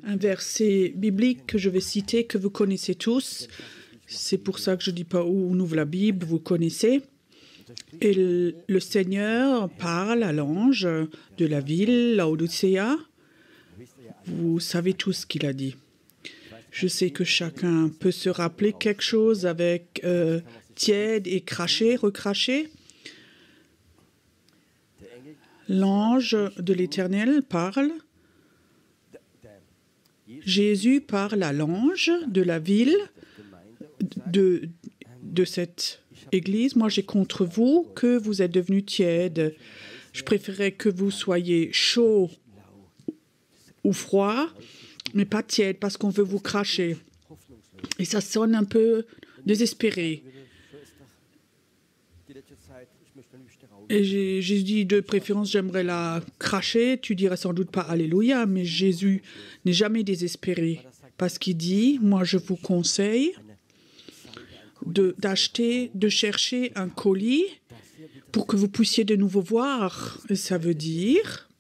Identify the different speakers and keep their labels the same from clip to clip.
Speaker 1: Un verset biblique que je vais citer, que vous connaissez tous. C'est pour ça que je ne dis pas où on ouvre la Bible, vous connaissez. Et le Seigneur parle à l'ange de la ville, Laodicea. Vous savez tout ce qu'il a dit. Je sais que chacun peut se rappeler quelque chose avec tiède et craché, recraché. L'ange de l'Éternel parle. Jésus parle à l'ange de la ville, de cette église. Moi, j'ai contre vous que vous êtes devenus tièdes. Je préférais que vous soyez chaud ou froid, mais pas tiède, parce qu'on veut vous cracher. Et ça sonne un peu désespéré. Et j'ai dit de préférence, j'aimerais la cracher. Tu dirais sans doute pas Alléluia, mais Jésus n'est jamais désespéré. Parce qu'il dit, moi je vous conseille de chercher un colis pour que vous puissiez de nouveau voir. Et ça veut dire,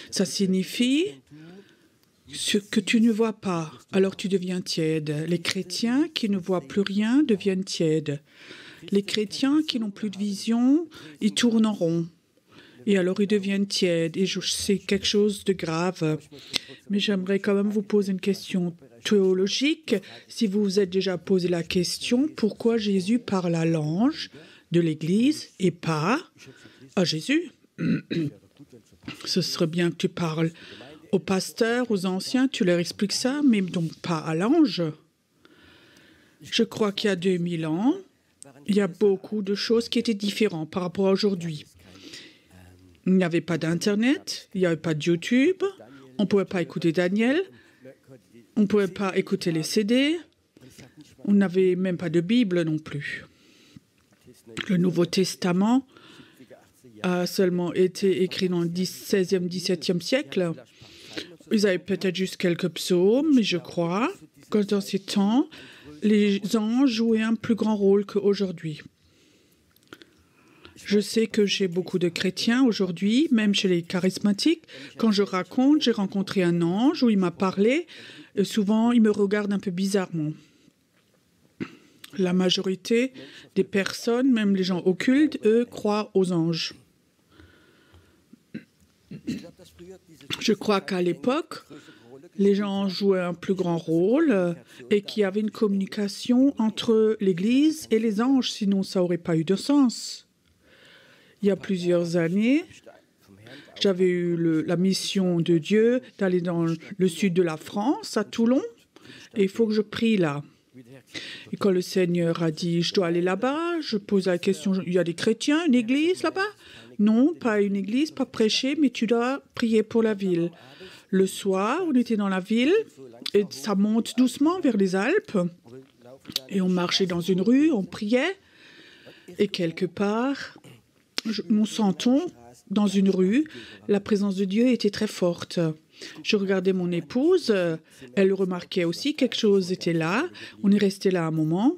Speaker 1: ça signifie ce que tu ne vois pas, alors tu deviens tiède. Les chrétiens qui ne voient plus rien deviennent tièdes. Les chrétiens qui n'ont plus de vision, ils tournent en rond. Et alors ils deviennent tièdes. Et c'est quelque chose de grave. Mais j'aimerais quand même vous poser une question théologique. Si vous vous êtes déjà posé la question, pourquoi Jésus parle à l'ange de l'Église et pas à Jésus? Ce serait bien que tu parles aux pasteurs, aux anciens, tu leur expliques ça, mais donc pas à l'ange. Je crois qu'il y a 2000 ans, il y a beaucoup de choses qui étaient différentes par rapport à aujourd'hui. Il n'y avait pas d'Internet, il n'y avait pas de YouTube, on ne pouvait pas écouter Daniel, on ne pouvait pas écouter les CD, on n'avait même pas de Bible non plus. Le Nouveau Testament a seulement été écrit dans le 16e, 17e siècle. Ils avaient peut-être juste quelques psaumes, mais je crois que dans ces temps, les anges jouaient un plus grand rôle qu'aujourd'hui. Je sais que j'ai beaucoup de chrétiens aujourd'hui, même chez les charismatiques. Quand je raconte, j'ai rencontré un ange où il m'a parlé. Et souvent, il me regarde un peu bizarrement. La majorité des personnes, même les gens occultes, eux, croient aux anges. Je crois qu'à l'époque, les gens jouaient un plus grand rôle et qu'il y avait une communication entre l'Église et les anges, sinon ça n'aurait pas eu de sens. Il y a plusieurs années, j'avais eu la mission de Dieu d'aller dans le sud de la France, à Toulon, et il faut que je prie là. Et quand le Seigneur a dit « je dois aller là-bas », je pose la question « il y a des chrétiens, une église là-bas ?» Non, pas une église, pas prêcher, mais tu dois prier pour la ville. Le soir, on était dans la ville et ça monte doucement vers les Alpes. Et on marchait dans une rue, on priait. Et quelque part, nous sentons dans une rue, la présence de Dieu était très forte. Je regardais mon épouse, elle remarquait aussi, quelque chose était là. On est resté là un moment.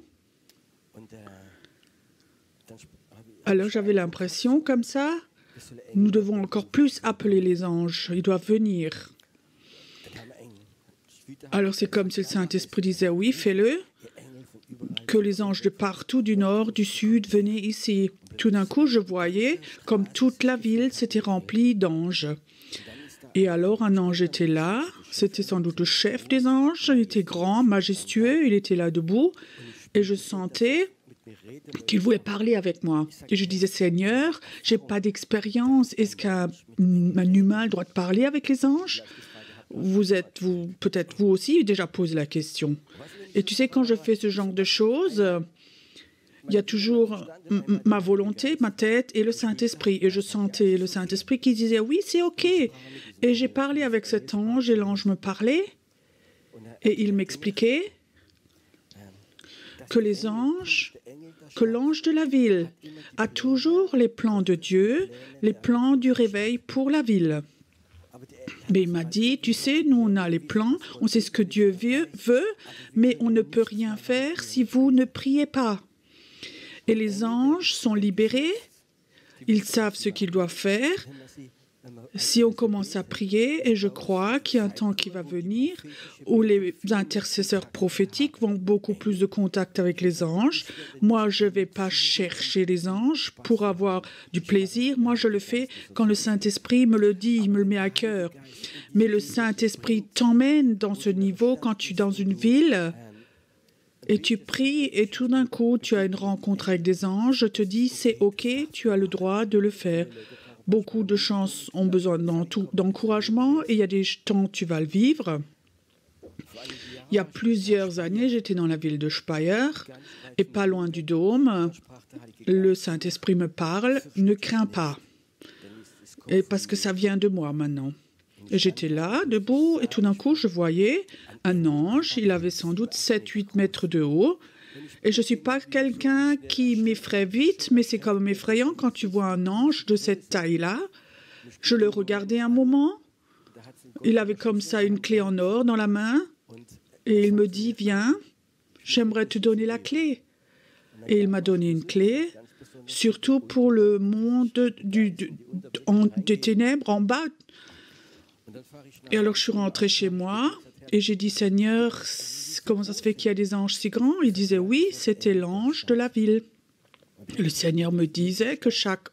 Speaker 1: Alors j'avais l'impression, comme ça, nous devons encore plus appeler les anges. Ils doivent venir. Alors c'est comme si le Saint-Esprit disait, oui, fais-le, que les anges de partout, du nord, du sud, venaient ici. Tout d'un coup, je voyais comme toute la ville s'était remplie d'anges. Et alors un ange était là, c'était sans doute le chef des anges, il était grand, majestueux, il était là debout, et je sentais qu'il voulait parler avec moi. Et je disais, Seigneur, j'ai pas d'expérience. Est-ce qu'un humain doit parler avec les anges? Peut-être vous aussi, déjà posé la question. Et tu sais, quand je fais ce genre de choses, il y a toujours ma volonté, ma tête et le Saint-Esprit. Et je sentais le Saint-Esprit qui disait, oui, c'est OK. Et j'ai parlé avec cet ange et l'ange me parlait. Et il m'expliquait que que l'ange de la ville a toujours les plans de Dieu, les plans du réveil pour la ville. Mais il m'a dit, tu sais, nous on a les plans, on sait ce que Dieu veut, mais on ne peut rien faire si vous ne priez pas. Et les anges sont libérés, ils savent ce qu'ils doivent faire. Si on commence à prier, et je crois qu'il y a un temps qui va venir où les intercesseurs prophétiques vont beaucoup plus de contact avec les anges. Moi, je ne vais pas chercher les anges pour avoir du plaisir. Moi, je le fais quand le Saint-Esprit me le dit, il me le met à cœur. Mais le Saint-Esprit t'emmène dans ce niveau quand tu es dans une ville et tu pries et tout d'un coup, tu as une rencontre avec des anges. Je te dis, c'est OK, tu as le droit de le faire. Beaucoup de chances ont besoin d'encouragement et il y a des temps où tu vas le vivre. Il y a plusieurs années, j'étais dans la ville de Speyer et pas loin du dôme. Le Saint-Esprit me parle, ne crains pas. Et parce que ça vient de moi maintenant. Et j'étais là, debout, et tout d'un coup, je voyais un ange. Il avait sans doute 7-8 mètres de haut. Et je ne suis pas quelqu'un qui m'effraie vite, mais c'est quand même effrayant quand tu vois un ange de cette taille-là. Je le regardais un moment. Il avait comme ça une clé en or dans la main. Et il me dit, viens, j'aimerais te donner la clé. Et il m'a donné une clé, surtout pour le monde des ténèbres en bas. Et alors je suis rentrée chez moi et j'ai dit, Seigneur, comment ça se fait qu'il y a des anges si grands? Il disait, oui, c'était l'ange de la ville. Le Seigneur me disait que chaque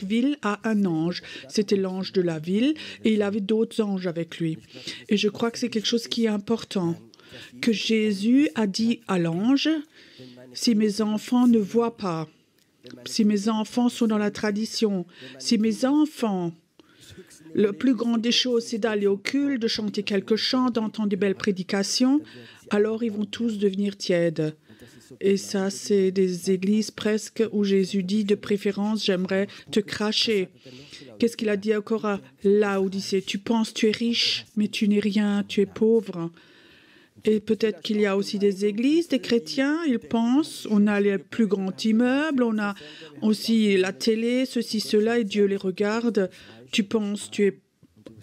Speaker 1: ville a un ange. C'était l'ange de la ville et il avait d'autres anges avec lui. Et je crois que c'est quelque chose qui est important, que Jésus a dit à l'ange, si mes enfants ne voient pas, si mes enfants sont dans la tradition, si mes enfants... Le plus grand des choses, c'est d'aller au culte, de chanter quelques chants, d'entendre des belles prédications. Alors, ils vont tous devenir tièdes. Et ça, c'est des églises presque où Jésus dit, de préférence, j'aimerais te cracher. Qu'est-ce qu'il a dit encore à Laodicée? Tu penses, tu es riche, mais tu n'es rien, tu es pauvre. Et peut-être qu'il y a aussi des églises, des chrétiens, ils pensent, on a les plus grands immeubles, on a aussi la télé, ceci, cela, et Dieu les regarde. Tu penses, tu es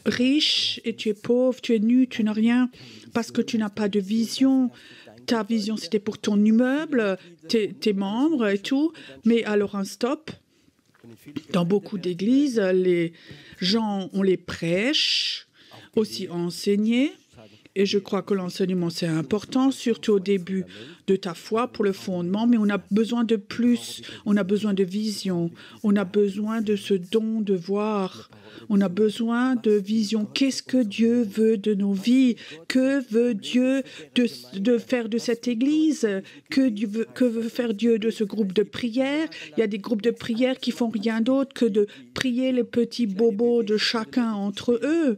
Speaker 1: riche et tu es pauvre, tu es nu, tu n'as rien, parce que tu n'as pas de vision. Ta vision, c'était pour ton immeuble, tes membres et tout. Mais alors, un stop. Dans beaucoup d'églises, les gens, on les prêche, aussi enseigner. Et je crois que l'enseignement, c'est important, surtout au début de ta foi pour le fondement. Mais on a besoin de plus, on a besoin de vision, on a besoin de ce don de voir. On a besoin de vision. Qu'est-ce que Dieu veut de nos vies? Que veut Dieu de faire de cette église? Que veut faire Dieu de ce groupe de prière? Il y a des groupes de prière qui font rien d'autre que de prier les petits bobos de chacun entre eux.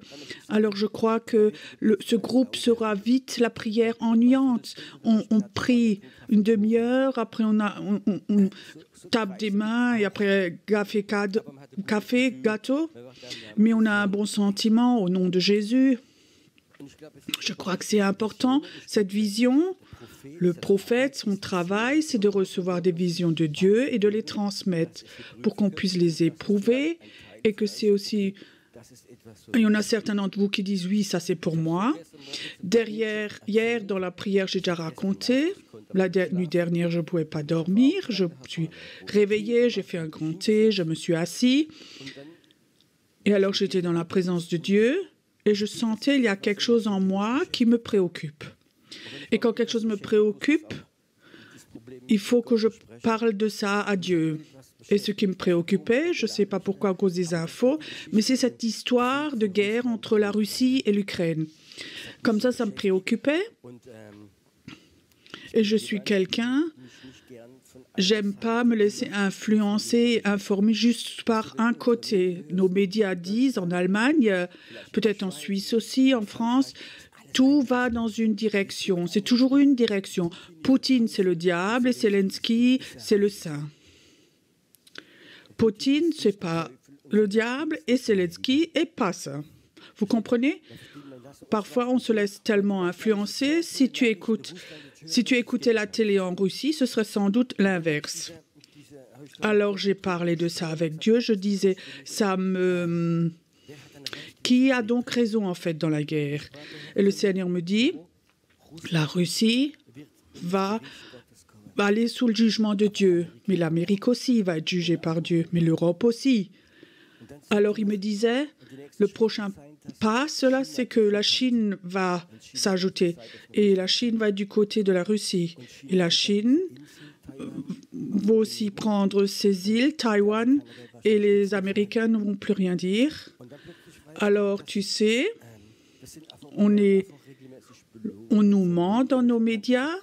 Speaker 1: Alors je crois que ce groupe sera vite la prière ennuyante. On prie une demi-heure, après on tape des mains et après café, gâteau. Mais on a un bon sentiment au nom de Jésus. Je crois que c'est important, cette vision. Le prophète, son travail, c'est de recevoir des visions de Dieu et de les transmettre pour qu'on puisse les éprouver et que c'est aussi... Il y en a certains d'entre vous qui disent « oui, ça c'est pour moi ». Hier, dans la prière, j'ai déjà raconté. La nuit dernière, je ne pouvais pas dormir. Je me suis réveillée, j'ai fait un grand thé, je me suis assis. Et alors, j'étais dans la présence de Dieu et je sentais il y a quelque chose en moi qui me préoccupe. Et quand quelque chose me préoccupe, il faut que je parle de ça à Dieu. Et ce qui me préoccupait, je ne sais pas pourquoi à cause des infos, mais c'est cette histoire de guerre entre la Russie et l'Ukraine. Comme ça me préoccupait. Et je suis quelqu'un, j'aime pas me laisser influencer, informer juste par un côté. Nos médias disent en Allemagne, peut-être en Suisse aussi, en France, tout va dans une direction. C'est toujours une direction. Poutine, c'est le diable et Zelensky, c'est le saint. Poutine, c'est pas le diable et Zelensky est pas ça. Vous comprenez? Parfois, on se laisse tellement influencer. Si tu écoutais la télé en Russie, ce serait sans doute l'inverse. Alors, j'ai parlé de ça avec Dieu. Je disais, qui a donc raison, en fait, dans la guerre? Et le Seigneur me dit, la Russie va aller sous le jugement de Dieu. Mais l'Amérique aussi va être jugée par Dieu, mais l'Europe aussi. Alors, il me disait, le prochain pas, cela, c'est que la Chine va s'ajouter. Et la Chine va être du côté de la Russie. Et la Chine va aussi prendre ces îles, Taïwan, et les Américains ne vont plus rien dire. Alors, tu sais, on nous ment dans nos médias.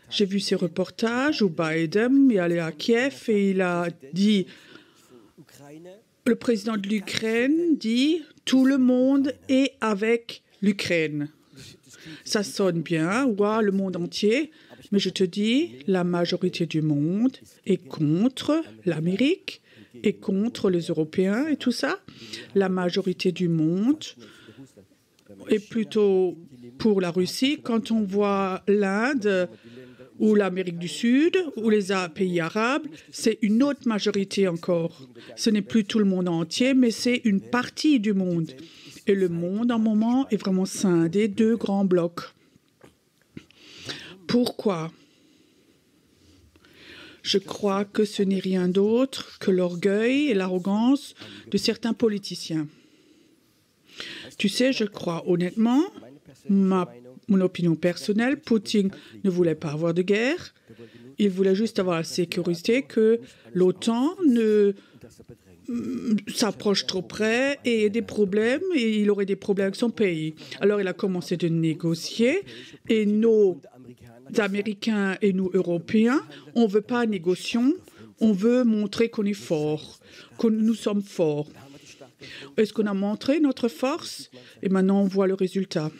Speaker 1: J'ai vu ces reportages où Biden est allé à Kiev et il a dit, le président de l'Ukraine dit, tout le monde est avec l'Ukraine. Ça sonne bien, ouais, le monde entier, mais je te dis, la majorité du monde est contre l'Amérique et contre les Européens et tout ça. La majorité du monde est plutôt pour la Russie. Quand on voit l'Inde ou l'Amérique du Sud ou les pays arabes, c'est une autre majorité encore. Ce n'est plus tout le monde entier, mais c'est une partie du monde. Et le monde, en moment, est vraiment scindé, deux grands blocs. Pourquoi? Je crois que ce n'est rien d'autre que l'orgueil et l'arrogance de certains politiciens. Tu sais, je crois honnêtement, mon opinion personnelle, Poutine ne voulait pas avoir de guerre. Il voulait juste avoir la sécurité que l'OTAN ne s'approche trop près et ait des problèmes, et il aurait des problèmes avec son pays. Alors, il a commencé de négocier, et nos Américains et nous, Européens, on ne veut pas négocier, on veut montrer qu'on est fort, que nous sommes forts. Est-ce qu'on a montré notre force? Et maintenant, on voit le résultat.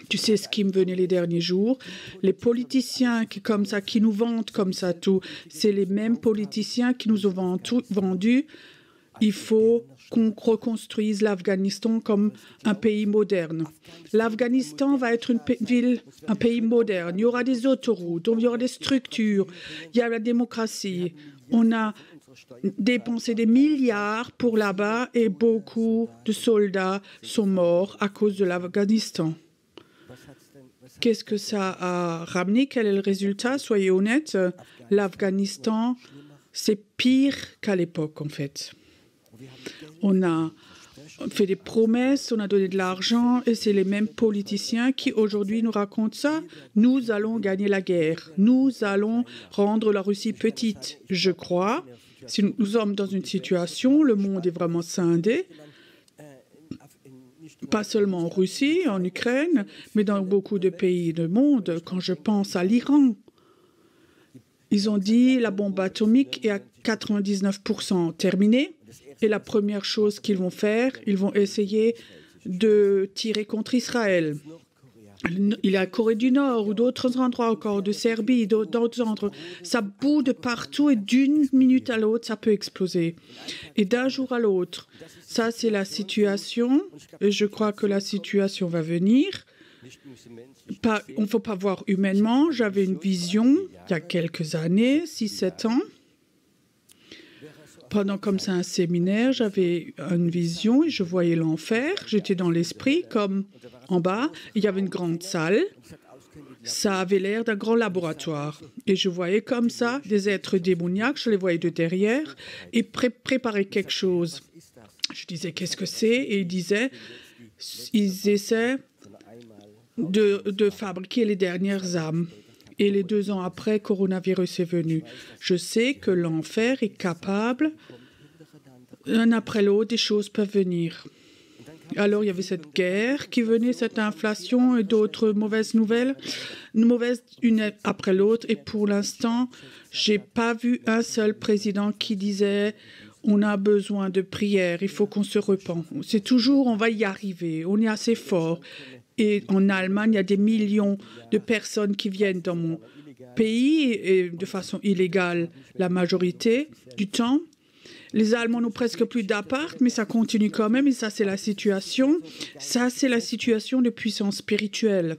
Speaker 1: Tu sais ce qui me venait les derniers jours? Les politiciens qui nous vantent comme ça tout, c'est les mêmes politiciens qui nous ont vendu. Il faut qu'on reconstruise l'Afghanistan comme un pays moderne. L'Afghanistan va être un pays moderne. Il y aura des autoroutes, il y aura des structures, il y a la démocratie. On a dépensé des milliards pour là-bas et beaucoup de soldats sont morts à cause de l'Afghanistan. Qu'est-ce que ça a ramené? Quel est le résultat? Soyez honnêtes, l'Afghanistan, c'est pire qu'à l'époque, en fait. On a fait des promesses, on a donné de l'argent, et c'est les mêmes politiciens qui aujourd'hui nous racontent ça. Nous allons gagner la guerre. Nous allons rendre la Russie petite. Je crois, si nous sommes dans une situation, le monde est vraiment scindé, pas seulement en Russie, en Ukraine, mais dans beaucoup de pays du monde. Quand je pense à l'Iran, ils ont dit la bombe atomique est à 99% terminée. Et la première chose qu'ils vont faire, ils vont essayer de tirer contre Israël. Il y a la Corée du Nord ou d'autres endroits encore, de Serbie, d'autres endroits. Ça boue de partout et d'une minute à l'autre, ça peut exploser. Et d'un jour à l'autre, ça c'est la situation. Et je crois que la situation va venir. On ne faut pas voir humainement. J'avais une vision il y a quelques années, 6-7 ans. Pendant comme ça un séminaire, j'avais une vision et je voyais l'enfer. J'étais dans l'esprit comme en bas. Il y avait une grande salle. Ça avait l'air d'un grand laboratoire. Et je voyais comme ça des êtres démoniaques. Je les voyais de derrière et préparer quelque chose. Je disais, qu'est-ce que c'est? Et ils disaient, ils essaient de fabriquer les dernières âmes. Et les 2 ans après, coronavirus est venu. Je sais que l'enfer est capable, un après l'autre, des choses peuvent venir. Alors, il y avait cette guerre qui venait, cette inflation et d'autres mauvaises nouvelles, une après l'autre. Et pour l'instant, je n'ai pas vu un seul président qui disait « on a besoin de prière, il faut qu'on se repent ». C'est toujours « on va y arriver, on est assez fort ». Et en Allemagne, il y a des millions de personnes qui viennent dans mon pays et de façon illégale la majorité du temps. Les Allemands n'ont presque plus d'appart, mais ça continue quand même, et ça, c'est la situation. Ça, c'est la situation de puissance spirituelle.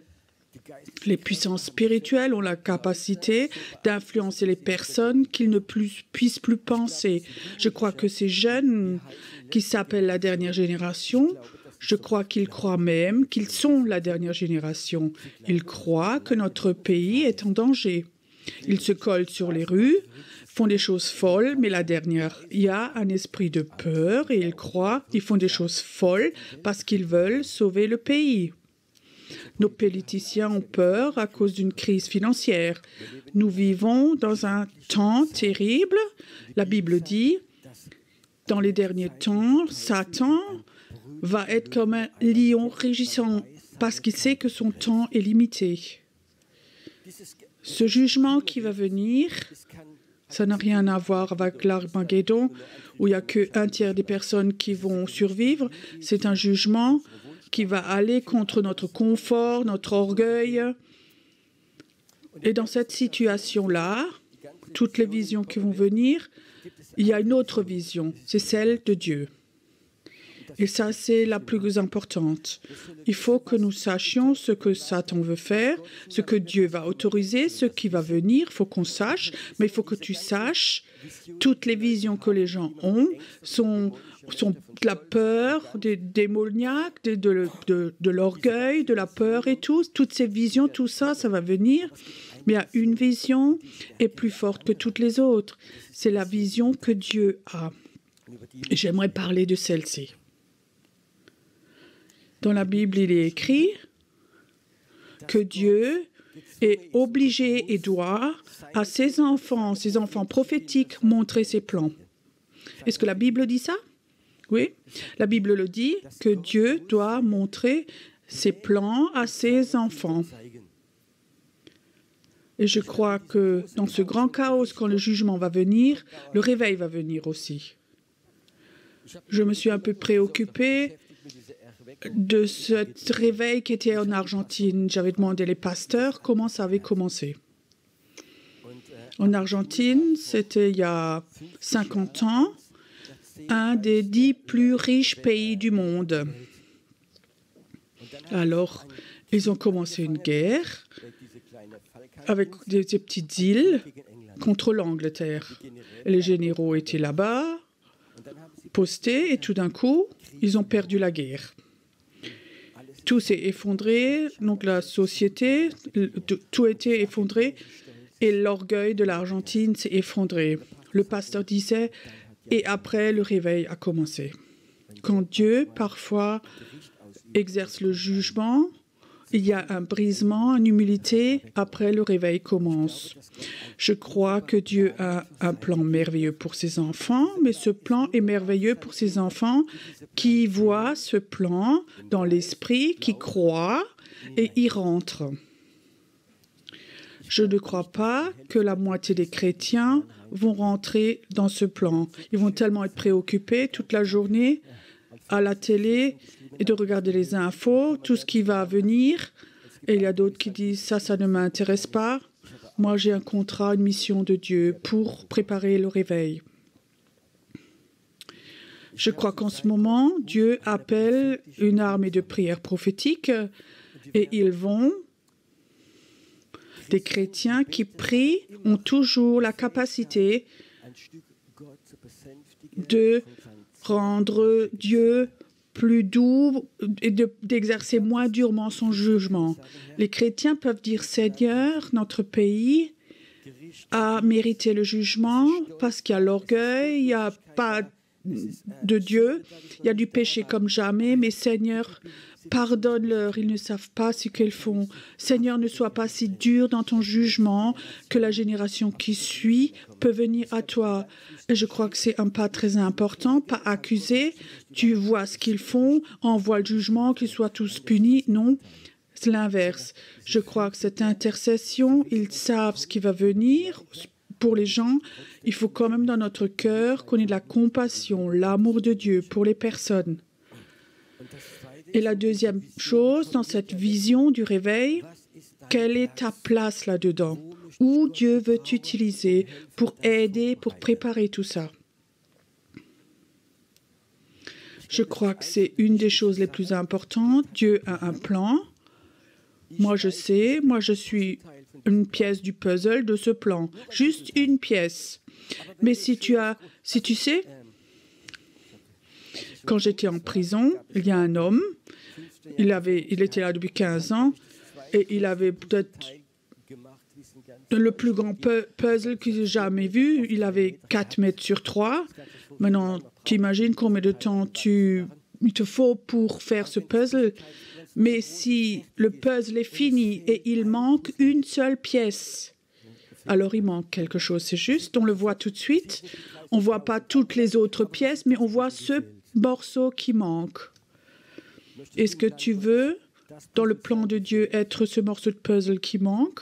Speaker 1: Les puissances spirituelles ont la capacité d'influencer les personnes qu'ils ne puissent plus penser. Je crois que ces jeunes qui s'appellent la dernière génération, je crois qu'ils croient même qu'ils sont la dernière génération. Ils croient que notre pays est en danger. Ils se collent sur les rues, font des choses folles, mais la dernière, il y a un esprit de peur et ils croient qu'ils font des choses folles parce qu'ils veulent sauver le pays. Nos politiciens ont peur à cause d'une crise financière. Nous vivons dans un temps terrible. La Bible dit, dans les derniers temps, Satan va être comme un lion rugissant parce qu'il sait que son temps est limité. Ce jugement qui va venir, ça n'a rien à voir avec l'Armageddon, où il n'y a qu'un tiers des personnes qui vont survivre. C'est un jugement qui va aller contre notre confort, notre orgueil. Et dans cette situation-là, toutes les visions qui vont venir, il y a une autre vision, c'est celle de Dieu. Et ça, c'est la plus importante. Il faut que nous sachions ce que Satan veut faire, ce que Dieu va autoriser, ce qui va venir. Il faut qu'on sache, mais il faut que tu saches, toutes les visions que les gens ont sont de la peur, des démoniaques, de l'orgueil, de la peur et tout. Toutes ces visions, tout ça, ça va venir. Mais il y a une vision est plus forte que toutes les autres. C'est la vision que Dieu a. Et j'aimerais parler de celle-ci. Dans la Bible, il est écrit que Dieu est obligé et doit à ses enfants prophétiques, montrer ses plans. Est-ce que la Bible dit ça? Oui. La Bible le dit que Dieu doit montrer ses plans à ses enfants. Et je crois que dans ce grand chaos, quand le jugement va venir, le réveil va venir aussi. Je me suis un peu préoccupée de ce réveil qui était en Argentine. J'avais demandé les pasteurs comment ça avait commencé. En Argentine, c'était il y a 50 ans, un des 10 plus riches pays du monde. Alors, ils ont commencé une guerre avec des petites îles contre l'Angleterre. Les généraux étaient là-bas, postés, et tout d'un coup, ils ont perdu la guerre. Tout s'est effondré, donc la société, tout était effondré, et l'orgueil de l'Argentine s'est effondré. Le pasteur disait, et après, le réveil a commencé. Quand Dieu, parfois, exerce le jugement, il y a un brisement, une humilité, après le réveil commence. Je crois que Dieu a un plan merveilleux pour ses enfants, mais ce plan est merveilleux pour ses enfants qui voient ce plan dans l'esprit, qui croient et y rentrent. Je ne crois pas que la moitié des chrétiens vont rentrer dans ce plan. Ils vont tellement être préoccupés toute la journée à la télé et de regarder les infos, tout ce qui va venir. Et il y a d'autres qui disent « ça ne m'intéresse pas. Moi, j'ai un contrat, une mission de Dieu pour préparer le réveil. » Je crois qu'en ce moment, Dieu appelle une armée de prières prophétiques et ils vont... Des chrétiens qui prient ont toujours la capacité de rendre Dieu plus doux et d'exercer moins durement son jugement. Les chrétiens peuvent dire « Seigneur, notre pays a mérité le jugement parce qu'il y a l'orgueil, il n'y a pas de Dieu, il y a du péché comme jamais, mais Seigneur, pardonne-leur, ils ne savent pas ce qu'ils font. Seigneur, ne sois pas si dur dans ton jugement que la génération qui suit peut venir à toi. » Et je crois que c'est un pas très important, pas accuser. Tu vois ce qu'ils font, envoie le jugement, qu'ils soient tous punis. Non, c'est l'inverse. Je crois que cette intercession, ils savent ce qui va venir. Pour les gens, il faut quand même dans notre cœur qu'on ait de la compassion, l'amour de Dieu pour les personnes. Et la deuxième chose, dans cette vision du réveil, quelle est ta place là-dedans? Où Dieu veut t'utiliser pour aider, pour préparer tout ça? Je crois que c'est une des choses les plus importantes. Dieu a un plan. Moi, je sais, moi, je suis une pièce du puzzle de ce plan. Juste une pièce. Mais si tu sais, quand j'étais en prison, il y a un homme, il était là depuis 15 ans, et il avait peut-être le plus grand puzzle que j'ai jamais vu. Il avait 4 mètres sur 3. Maintenant, tu imagines combien de temps il te faut pour faire ce puzzle. Mais si le puzzle est fini et il manque une seule pièce, alors il manque quelque chose. C'est juste, on le voit tout de suite. On ne voit pas toutes les autres pièces, mais on voit ce morceau qui manque. Est-ce que tu veux, dans le plan de Dieu, être ce morceau de puzzle qui manque?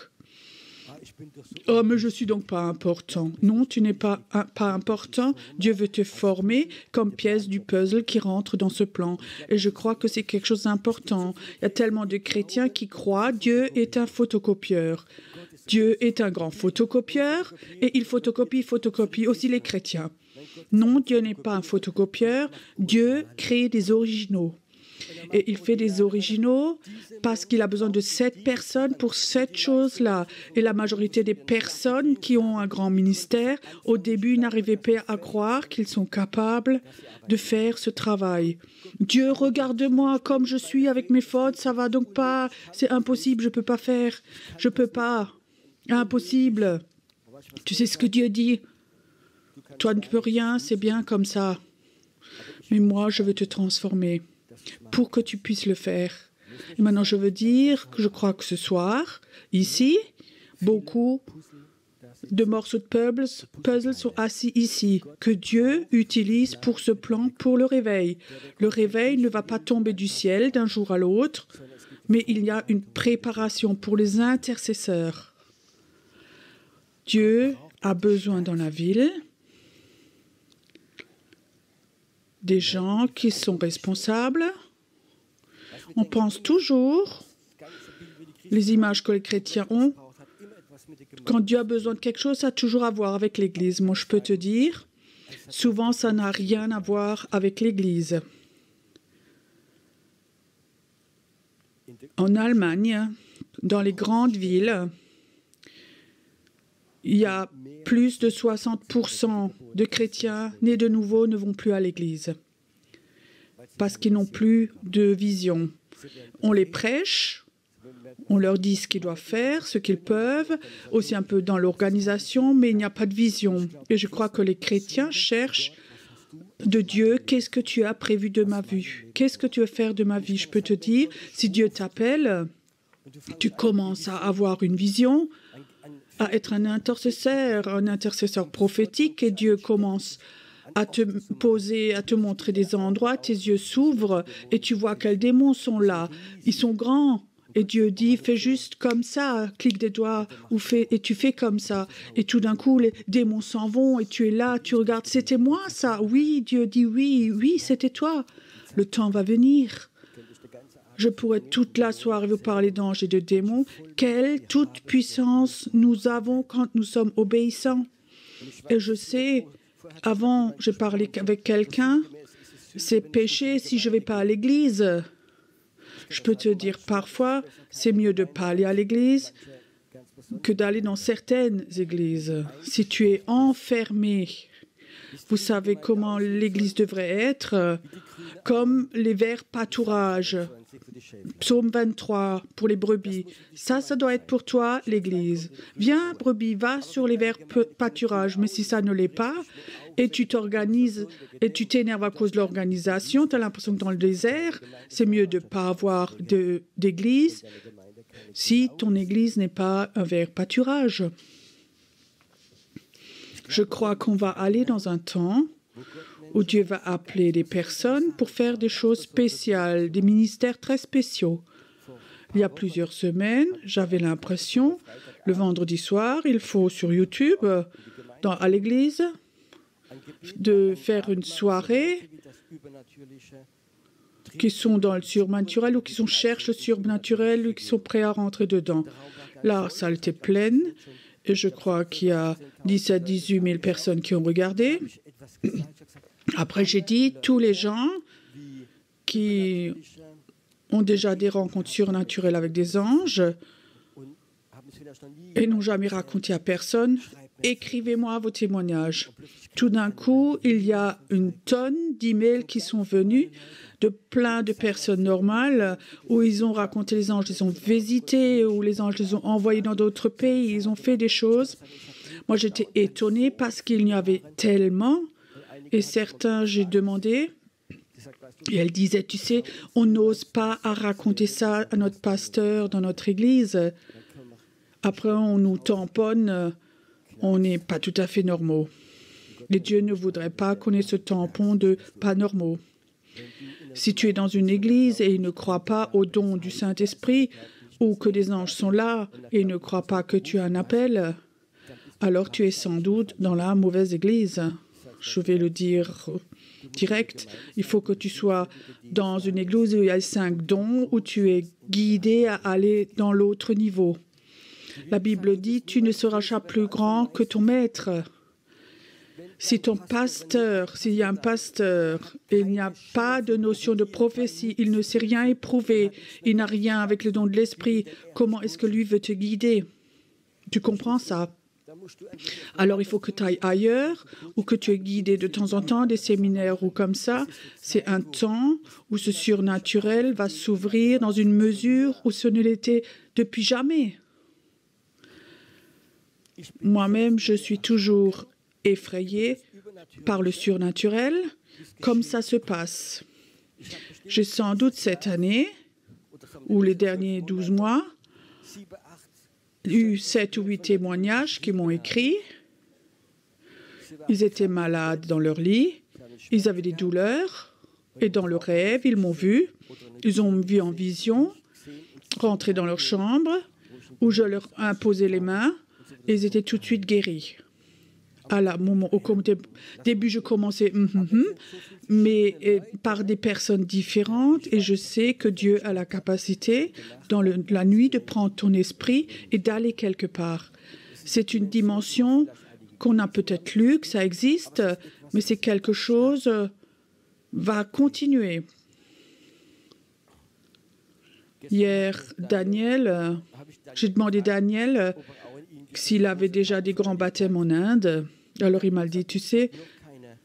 Speaker 1: Oh, mais je suis donc pas important. Non, tu n'es pas important. Dieu veut te former comme pièce du puzzle qui rentre dans ce plan. Et je crois que c'est quelque chose d'important. Il y a tellement de chrétiens qui croient Dieu est un photocopieur. Dieu est un grand photocopieur et il photocopie aussi les chrétiens. Non, Dieu n'est pas un photocopieur. Dieu crée des originaux. Et il fait des originaux parce qu'il a besoin de 7 personnes pour cette chose-là. Et la majorité des personnes qui ont un grand ministère, au début, n'arrivaient pas à croire qu'ils sont capables de faire ce travail. Dieu, regarde-moi comme je suis avec mes fautes, ça va donc pas, c'est impossible, je peux pas faire, je peux pas, impossible. Tu sais ce que Dieu dit? Toi ne peux rien, c'est bien comme ça. Mais moi, je veux te transformer pour que tu puisses le faire. Et maintenant, je veux dire que je crois que ce soir, ici, beaucoup de morceaux de puzzle sont assis ici, que Dieu utilise pour ce plan, pour le réveil. Le réveil ne va pas tomber du ciel d'un jour à l'autre, mais il y a une préparation pour les intercesseurs. Dieu a besoin dans la ville des gens qui sont responsables. On pense toujours, les images que les chrétiens ont, quand Dieu a besoin de quelque chose, ça a toujours à voir avec l'Église. Moi, je peux te dire, souvent, ça n'a rien à voir avec l'Église. En Allemagne, dans les grandes villes, il y a plus de 60% de chrétiens nés de nouveau ne vont plus à l'église parce qu'ils n'ont plus de vision. On les prêche, on leur dit ce qu'ils doivent faire, ce qu'ils peuvent, aussi un peu dans l'organisation, mais il n'y a pas de vision. Et je crois que les chrétiens cherchent de Dieu, qu'est-ce que tu as prévu de ma vie? Qu'est-ce que tu veux faire de ma vie? Je peux te dire, si Dieu t'appelle, tu commences à avoir une vision, à être un intercesseur prophétique, et Dieu commence à te poser, à te montrer des endroits, tes yeux s'ouvrent et tu vois quels démons sont là. Ils sont grands. Et Dieu dit, fais juste comme ça, clique des doigts, et tu fais comme ça. Et tout d'un coup, les démons s'en vont et tu es là, tu regardes, c'était moi ça? Oui, Dieu dit oui, c'était toi. Le temps va venir. Je pourrais toute la soirée vous parler d'anges et de démons. Quelle toute puissance nous avons quand nous sommes obéissants. Et je sais, avant, j'ai parlé avec quelqu'un, c'est péché si je ne vais pas à l'église. Je peux te dire, parfois, c'est mieux de ne pas aller à l'église que d'aller dans certaines églises. Si tu es enfermé, vous savez comment l'église devrait être, comme les verts pâturages. Psaume 23 pour les brebis. Ça doit être pour toi, l'église. Viens, brebis, va sur les verts pâturages. Mais si ça ne l'est pas, et tu t'organises, et tu t'énerves à cause de l'organisation, tu as l'impression que dans le désert, c'est mieux de ne pas avoir d'église si ton église n'est pas un vert pâturage. Je crois qu'on va aller dans un temps où Dieu va appeler des personnes pour faire des choses spéciales, des ministères très spéciaux. Il y a plusieurs semaines, j'avais l'impression, le vendredi soir, il faut sur YouTube, à l'église, de faire une soirée qui sont dans le surnaturel ou qui cherchent le surnaturel ou qui sont prêts à rentrer dedans. La salle était pleine et je crois qu'il y a 10 à 18 000 personnes qui ont regardé. Après, j'ai dit, tous les gens qui ont déjà des rencontres surnaturelles avec des anges et n'ont jamais raconté à personne, écrivez-moi vos témoignages. Tout d'un coup, il y a une tonne d'emails qui sont venus de plein de personnes normales où ils ont raconté les anges, ils ont visité, où les anges les ont envoyés dans d'autres pays, ils ont fait des choses. Moi, j'étais étonnée parce qu'il y en avait tellement. Et certains, j'ai demandé, et elle disait, tu sais, on n'ose pas à raconter ça à notre pasteur dans notre église. Après, on nous tamponne, on n'est pas tout à fait normaux. Et Dieu ne voudrait pas qu'on ait ce tampon de pas normaux. Si tu es dans une église et il ne croit pas au don du Saint-Esprit ou que des anges sont là et il ne croit pas que tu as un appel, alors tu es sans doute dans la mauvaise église. Je vais le dire direct. Il faut que tu sois dans une église où il y a 5 dons, où tu es guidé à aller dans l'autre niveau. La Bible dit, tu ne seras pas plus grand que ton maître. Si ton pasteur, s'il y a un pasteur, et il n'y a pas de notion de prophétie, il ne sait rien éprouver, il n'a rien avec le don de l'esprit, comment est-ce que lui veut te guider? Tu comprends ça? Alors il faut que tu ailles ailleurs ou que tu es guidé de temps en temps, des séminaires ou comme ça. C'est un temps où ce surnaturel va s'ouvrir dans une mesure où ce ne l'était depuis jamais. Moi-même, je suis toujours effrayée par le surnaturel, comme ça se passe. J'ai sans doute cette année, ou les derniers 12 mois, eu 7 ou 8 témoignages qui m'ont écrit. Ils étaient malades dans leur lit, ils avaient des douleurs, et dans le rêve, ils m'ont vu. Ils ont vu en vision, rentrer dans leur chambre, où je leur imposais les mains, et ils étaient tout de suite guéris. À la moment, au début, je commençais, mais par des personnes différentes, et je sais que Dieu a la capacité, dans la nuit, de prendre ton esprit et d'aller quelque part. C'est une dimension qu'on a peut-être lu, que ça existe, mais c'est quelque chose va continuer. Hier, Daniel, j'ai demandé à Daniel s'il avait déjà des grands baptêmes en Inde. Alors il m'a dit, tu sais,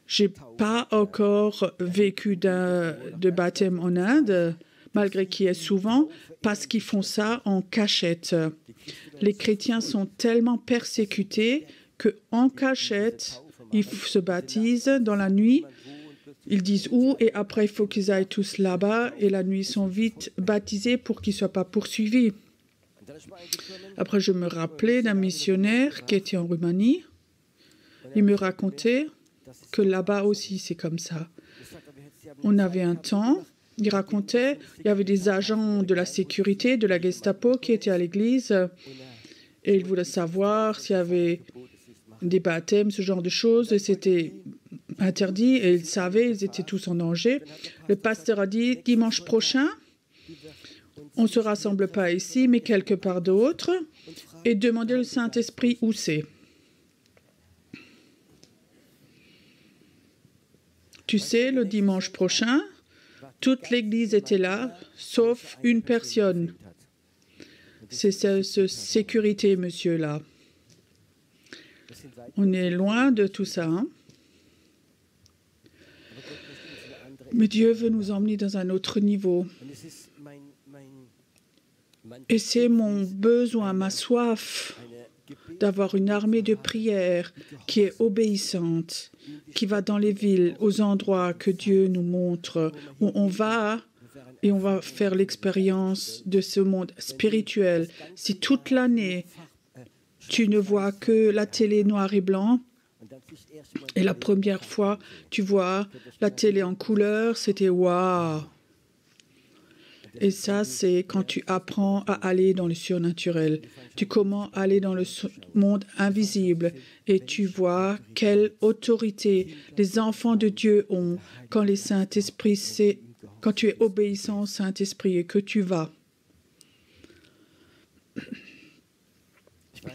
Speaker 1: j'ai pas encore vécu de baptême en Inde, malgré qu'il y ait souvent, parce qu'ils font ça en cachette. Les chrétiens sont tellement persécutés qu'en cachette, ils se baptisent dans la nuit. Ils disent où, et après, il faut qu'ils aillent tous là-bas, et la nuit, ils sont vite baptisés pour qu'ils ne soient pas poursuivis. Après, je me rappelais d'un missionnaire qui était en Roumanie. Il me racontait que là-bas aussi, c'est comme ça. On avait un temps, il racontait, il y avait des agents de la sécurité, de la Gestapo qui étaient à l'église, et il voulait savoir s'il y avait des baptêmes, ce genre de choses, et c'était interdit, et ils savaient, ils étaient tous en danger. Le pasteur a dit, dimanche prochain, on ne se rassemble pas ici, mais quelque part d'autre, et demandez au Saint-Esprit où c'est. Tu sais, le dimanche prochain, toute l'église était là, sauf une personne. C'est ce sécurité, monsieur-là. On est loin de tout ça, hein? Mais Dieu veut nous emmener dans un autre niveau. Et c'est mon besoin, ma soif, d'avoir une armée de prière qui est obéissante, qui va dans les villes, aux endroits que Dieu nous montre, où on va et on va faire l'expérience de ce monde spirituel. Si toute l'année, tu ne vois que la télé noir et blanc, et la première fois, tu vois la télé en couleur, c'était waouh! Et ça, c'est quand tu apprends à aller dans le surnaturel. Tu commences à aller dans le monde invisible et tu vois quelle autorité les enfants de Dieu ont quand les Saint-Esprit, quand tu es obéissant au Saint-Esprit et que tu vas.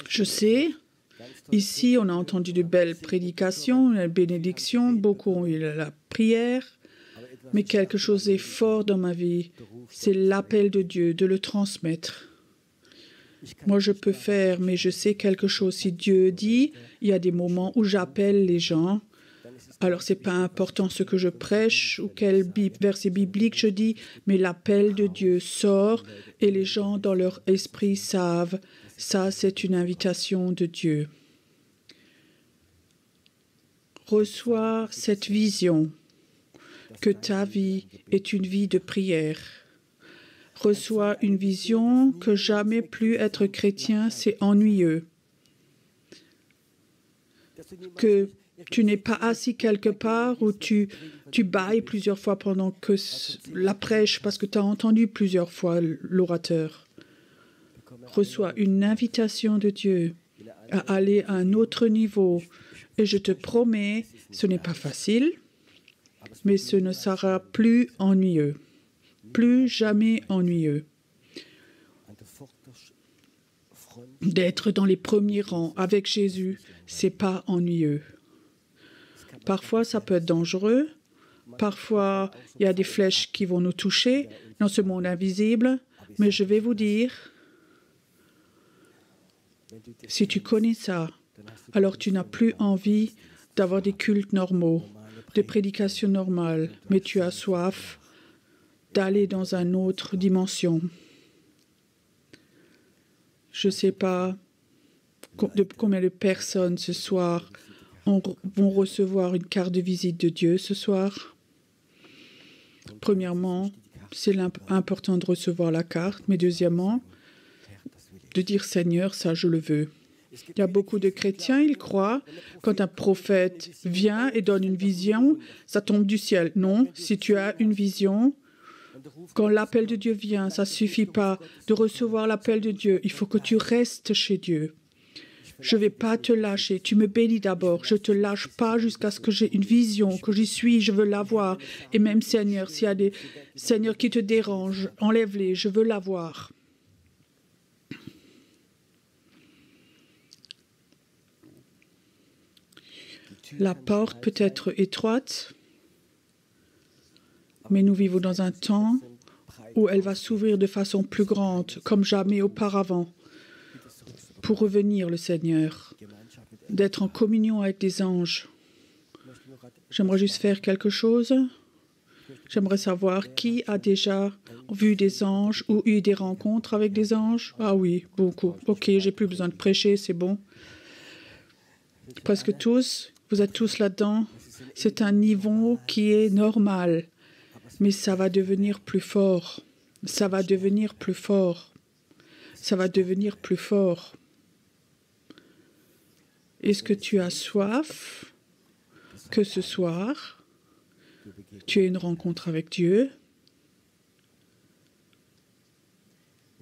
Speaker 1: Je sais, ici, on a entendu de belles prédications, la bénédiction, beaucoup ont eu la prière, Mais quelque chose est fort dans ma vie. C'est l'appel de Dieu, de le transmettre. Moi, je peux faire, mais je sais quelque chose. Si Dieu dit, il y a des moments où j'appelle les gens. Alors, ce n'est pas important ce que je prêche ou quel verset biblique je dis, mais l'appel de Dieu sort et les gens dans leur esprit savent. Ça, c'est une invitation de Dieu. Reçois cette vision que ta vie est une vie de prière. Reçois une vision que jamais plus être chrétien, c'est ennuyeux. Que tu n'es pas assis quelque part où tu bailles plusieurs fois pendant que la prêche parce que tu as entendu plusieurs fois l'orateur. Reçois une invitation de Dieu à aller à un autre niveau. Et je te promets, ce n'est pas facile, mais ce ne sera plus ennuyeux. Plus jamais ennuyeux. D'être dans les premiers rangs avec Jésus, c'est pas ennuyeux. Parfois, ça peut être dangereux. Parfois, il y a des flèches qui vont nous toucher dans ce monde invisible. Mais je vais vous dire, si tu connais ça, alors tu n'as plus envie d'avoir des cultes normaux, des prédications normales, mais tu as soif d'aller dans une autre dimension. Je ne sais pas combien de personnes ce soir vont recevoir une carte de visite de Dieu ce soir. Premièrement, c'est important de recevoir la carte, mais deuxièmement, de dire Seigneur, ça je le veux. Il y a beaucoup de chrétiens, ils croient, quand un prophète vient et donne une vision, ça tombe du ciel. Non, si tu as une vision, quand l'appel de Dieu vient, ça ne suffit pas de recevoir l'appel de Dieu. Il faut que tu restes chez Dieu. Je ne vais pas te lâcher. Tu me bénis d'abord. Je ne te lâche pas jusqu'à ce que j'ai une vision, que j'y suis, je veux l'avoir. Et même, Seigneur, s'il y a des seigneurs qui te dérangent, enlève-les, je veux l'avoir. La porte peut être étroite, mais nous vivons dans un temps où elle va s'ouvrir de façon plus grande, comme jamais auparavant, pour revenir le Seigneur, d'être en communion avec des anges. J'aimerais juste faire quelque chose. J'aimerais savoir qui a déjà vu des anges ou eu des rencontres avec des anges. Ah oui, beaucoup. Ok, j'ai plus besoin de prêcher, c'est bon. Presque tous. Vous êtes tous là-dedans. C'est un niveau qui est normal, mais ça va devenir plus fort. Ça va devenir plus fort. Ça va devenir plus fort. Est-ce que tu as soif que ce soir, tu aies une rencontre avec Dieu?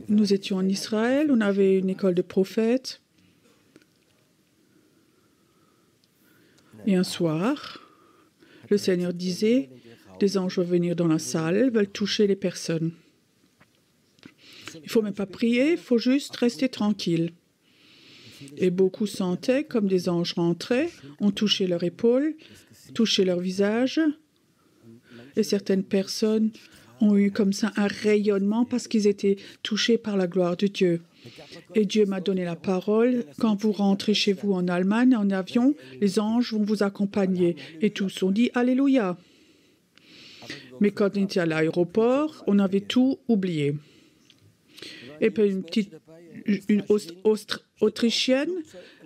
Speaker 1: Nous étions en Israël, on avait une école de prophètes. Et un soir, le Seigneur disait, des anges vont venir dans la salle, veulent toucher les personnes. Il ne faut même pas prier, il faut juste rester tranquille. Et beaucoup sentaient comme des anges rentraient, ont touché leur épaule, touché leur visage. Et certaines personnes ont eu comme ça un rayonnement parce qu'ils étaient touchés par la gloire de Dieu. Et Dieu m'a donné la parole. Quand vous rentrez chez vous en Allemagne, en avion, les anges vont vous accompagner. Et tous ont dit Alléluia. Mais quand on était à l'aéroport, on avait tout oublié. Et puis une Autrichienne,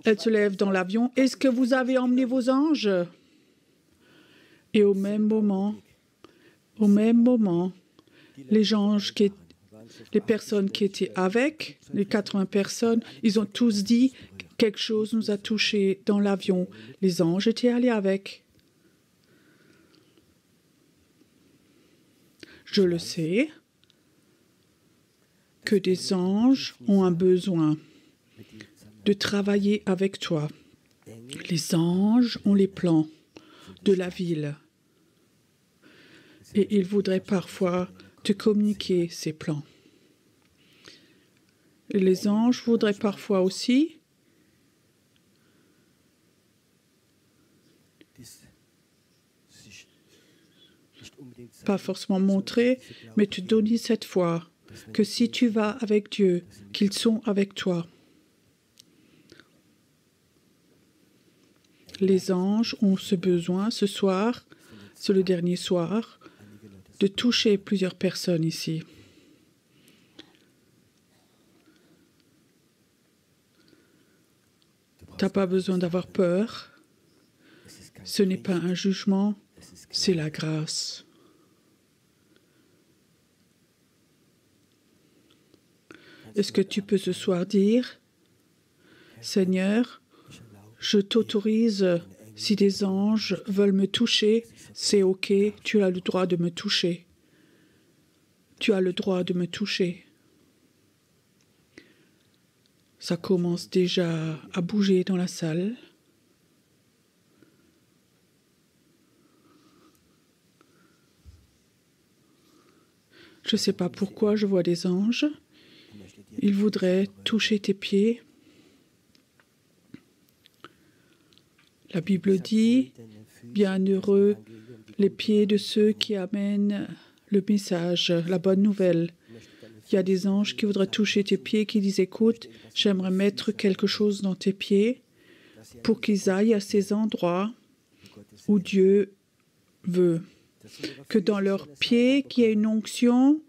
Speaker 1: elle se lève dans l'avion. Est-ce que vous avez emmené vos anges? Et au même moment, les personnes qui étaient avec, les 80 personnes, ils ont tous dit quelque chose nous a touchés dans l'avion. Les anges étaient allés avec. Je le sais que des anges ont un besoin de travailler avec toi. Les anges ont les plans de la ville. Et ils voudraient parfois te communiquer ces plans. Et les anges voudraient parfois aussi pas forcément montrer, mais te donner cette foi que si tu vas avec Dieu, qu'ils sont avec toi. Les anges ont ce besoin ce soir, c'est le dernier soir, de toucher plusieurs personnes ici. Tu n'as pas besoin d'avoir peur. Ce n'est pas un jugement, c'est la grâce. Est-ce que tu peux ce soir dire, Seigneur, je t'autorise, si des anges veulent me toucher, c'est OK, tu as le droit de me toucher. Tu as le droit de me toucher. Ça commence déjà à bouger dans la salle. Je ne sais pas pourquoi je vois des anges. Ils voudraient toucher tes pieds. La Bible dit, bienheureux les pieds de ceux qui amènent le message, la bonne nouvelle. Il y a des anges qui voudraient toucher tes pieds, qui disent, écoute, j'aimerais mettre quelque chose dans tes pieds pour qu'ils aillent à ces endroits où Dieu veut. Que dans leurs pieds, qu'il y ait une onction,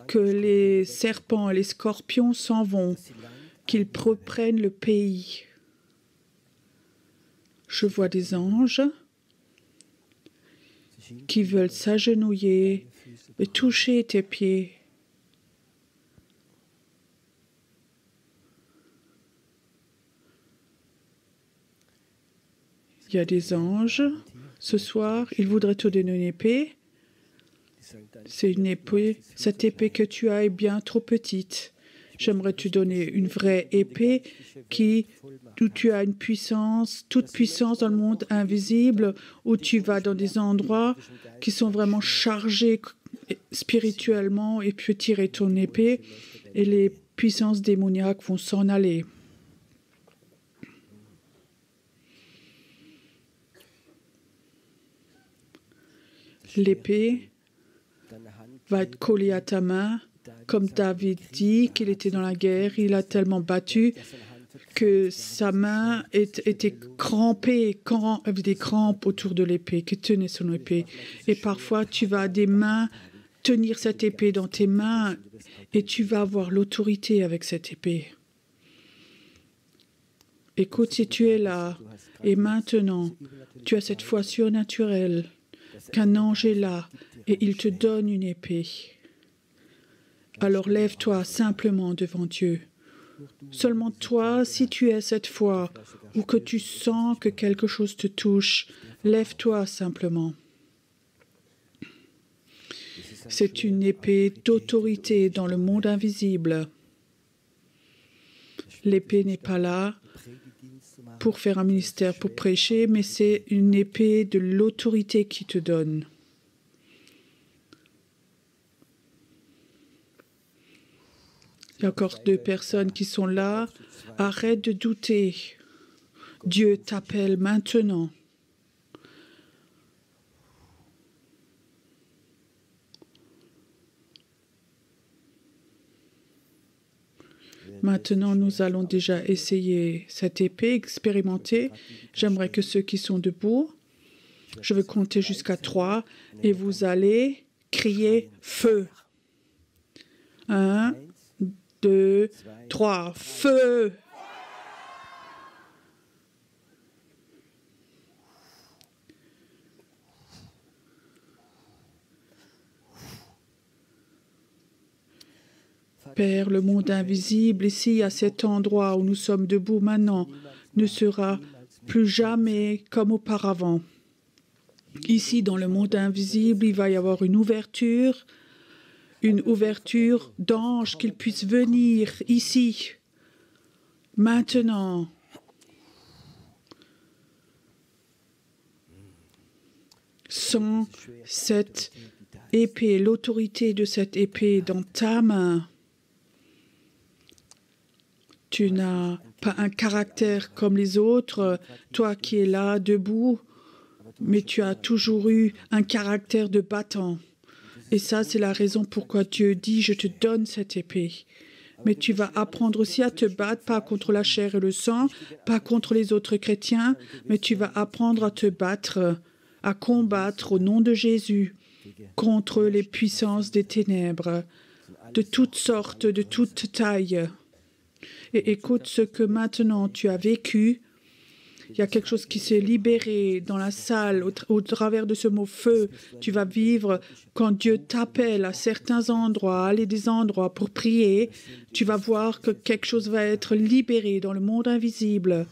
Speaker 1: que les serpents et les scorpions s'en vont, qu'ils reprennent le pays. Je vois des anges qui veulent s'agenouiller et toucher tes pieds. Il y a des anges. Ce soir, ils voudraient te donner une épée. C'est une épée. Cette épée que tu as est bien trop petite. J'aimerais te donner une vraie épée où tu as une puissance, toute puissance dans le monde invisible, où tu vas dans des endroits qui sont vraiment chargés spirituellement et puis tirer ton épée et les puissances démoniaques vont s'en aller. L'épée va être collée à ta main. Comme David dit qu'il était dans la guerre, il a tellement battu que sa main était crampée, avec des crampes autour de l'épée, qui tenait son épée. Et parfois, tu vas des mains tenir cette épée dans tes mains et tu vas avoir l'autorité avec cette épée. Écoute, si tu es là et maintenant, tu as cette foi surnaturelle, qu'un ange est là et il te donne une épée. Alors lève-toi simplement devant Dieu. Seulement toi, si tu as cette foi ou que tu sens que quelque chose te touche, lève-toi simplement. C'est une épée d'autorité dans le monde invisible. L'épée n'est pas là pour faire un ministère, pour prêcher, mais c'est une épée de l'autorité qui te donne. Il y a encore 2 personnes qui sont là. Arrête de douter. Dieu t'appelle maintenant. Maintenant, nous allons déjà essayer cette épée, expérimenter. J'aimerais que ceux qui sont debout, je vais compter jusqu'à 3 et vous allez crier feu. 1, 2, 3, feu! Père, le monde invisible, ici, à cet endroit où nous sommes debout maintenant, ne sera plus jamais comme auparavant. Ici, dans le monde invisible, il va y avoir une ouverture d'anges qu'ils puissent venir ici, maintenant. Sans cette épée, l'autorité de cette épée dans ta main, tu n'as pas un caractère comme les autres, toi qui es là, debout, mais tu as toujours eu un caractère de battant. Et ça, c'est la raison pourquoi Dieu dit, je te donne cette épée. Mais tu vas apprendre aussi à te battre, pas contre la chair et le sang, pas contre les autres chrétiens, mais tu vas apprendre à te battre, à combattre au nom de Jésus contre les puissances des ténèbres, de toutes sortes, de toute taille. Et écoute ce que maintenant tu as vécu. Il y a quelque chose qui s'est libéré dans la salle au travers de ce mot feu. Tu vas vivre quand Dieu t'appelle à certains endroits, à aller des endroits pour prier. Tu vas voir que quelque chose va être libéré dans le monde invisible.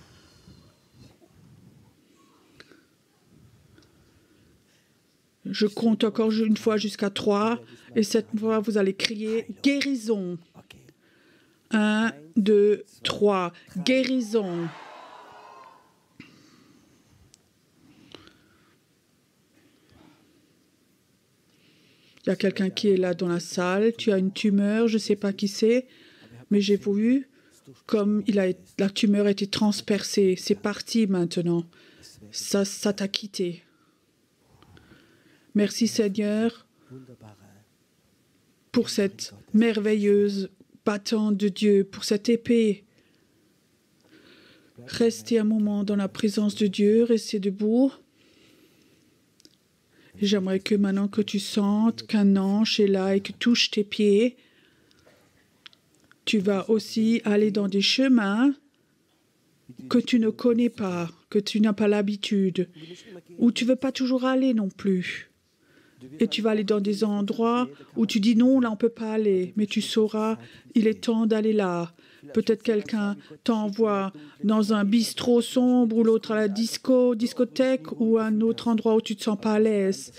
Speaker 1: Je compte encore une fois jusqu'à 3. Et cette fois, vous allez crier guérison. 1, 2, 3. Guérison. Il y a quelqu'un qui est là dans la salle. Tu as une tumeur, je ne sais pas qui c'est, mais j'ai vu comme la tumeur a été transpercée. C'est parti maintenant. Ça t'a quitté. Merci Seigneur pour cette merveilleuse battante de Dieu, pour cette épée. Restez un moment dans la présence de Dieu, restez debout. J'aimerais que maintenant que tu sentes qu'un ange est là et que touche tes pieds, tu vas aussi aller dans des chemins que tu ne connais pas, que tu n'as pas l'habitude, où tu ne veux pas toujours aller non plus. Et tu vas aller dans des endroits où tu dis non, là on ne peut pas aller, mais tu sauras, il est temps d'aller là. Peut-être quelqu'un t'envoie dans un bistrot sombre ou l'autre à la discothèque ou un autre endroit où tu ne te sens pas à l'aise.